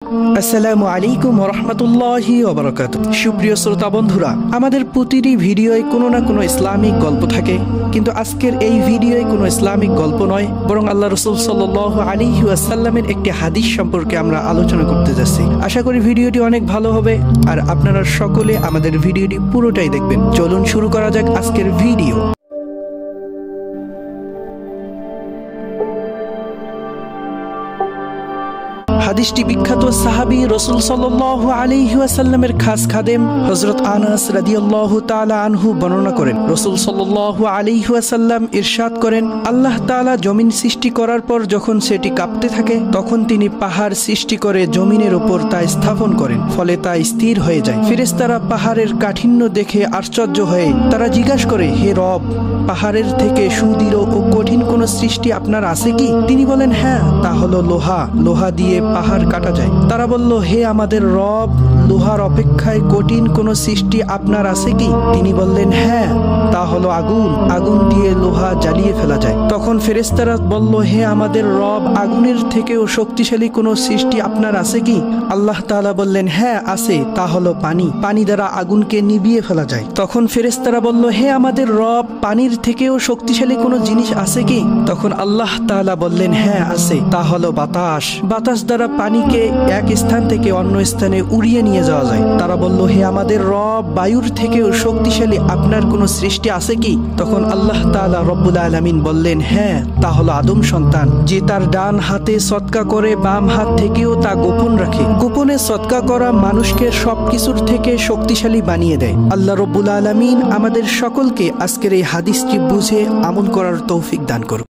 আসসালামু আলাইকুম ওয়া রাহমাতুল্লাহি ওয়া বারাকাতুহু। সুপ্রিয় শ্রোতা বন্ধুরা, আমাদের প্রতিটি ভিডিওয় কোনো না কোনো ইসলামিক গল্প থাকে, কিন্তু আজকের এই ভিডিওয় কোনো ইসলামিক গল্প নয়, বরং আল্লাহ রাসূল সাল্লাল্লাহু আলাইহি ওয়াসাল্লামের একটি হাদিস সম্পর্কে আমরা আলোচনা করতে যাচ্ছি। আশা করি ভিডিওটি অনেক ভালো হবে আর আপনারা সকলে আমাদের ভিডিওটি পুরোটাই দেখবেন। চলুন শুরু করা যাক আজকের ভিডিও। হাদিসটি বিখ্যাত সাহাবী রাসূল সাল্লাল্লাহু আলাইহি ওয়াসাল্লামের খাস খাদেম হযরত আনাস রাদিয়াল্লাহু তাআলা আনহু বর্ণনা করেন। রাসূল সাল্লাল্লাহু আলাইহি ওয়াসাল্লাম ইরশাদ করেন, আল্লাহ তাআলা জমিন সৃষ্টি করার পর যখন সেটি কাঁপতে থাকে, তখন তিনি পাহাড় সৃষ্টি করে জমিনের উপর তা স্থাপন করেন, ফলে তা স্থির হয়ে যায়। ফেরেশতারা পাহাড়ের কাঠিন্য দেখে আশ্চর্য হয়ে তারা জিজ্ঞাসা করে, হে রব, পাহাড়ের থেকে সুদৃঢ় ও কঠিন কোন সৃষ্টি আপনার আছে কি? তিনি বলেন, হ্যাঁ, তা হলো লোহা। লোহা দিয়ে পাহাড় কাটা যায়। তারা বলল, হে আমাদের রব, লোহার অপেক্ষায় কঠিন কোন সৃষ্টি আপনার আছে কি? তিনি বললেন, হ্যাঁ, তা হলো আগুন। আগুন দিয়ে লোহা জ্বালিয়ে ফেলা যায়। তখন ফেরেশতারা বলল, হে আমাদের রব, আগুনের থেকেও শক্তিশালী কোন সৃষ্টি আপনার আছে কি? আল্লাহ তাআলা বললেন, হ্যাঁ আছে, তা হলো পানি। পানি দ্বারা আগুনকে নিভিয়ে ফেলা যায়। তখন ফেরেশতারা বলল, হে আমাদের রব, পানির থেকেও শক্তিশালী কোন জিনিস আছে কি? তখন আল্লাহ তাআলা বললেন, হ্যাঁ আছে, তা হলো বাতাস। বাতাস দ্বারা পানিকে এক স্থান থেকে অন্য স্থানে উড়িয়ে নিয়ে যাওয়া যায়। তারা বলল, হে আমাদের রব, বায়ুর থেকেও শক্তিশালী আপনার কোন সৃষ্টি আছে কি? তখন আল্লাহ তাআলা রব্বুল আলামিন বললেন, হ্যাঁ, তা হলো আদম সন্তান, যে তার ডান হাতে সদকা করে বাম হাত থেকেও তা গোপন রাখে। গোপনে সদকা করা মানুষকে সবকিছুর থেকে শক্তিশালী বানিয়ে দেয়। আল্লাহ রব্বুল আলামিন আমাদের সকলকে আজকের এই হাদিসটি বুঝে আমল করার তৌফিক দান করুন।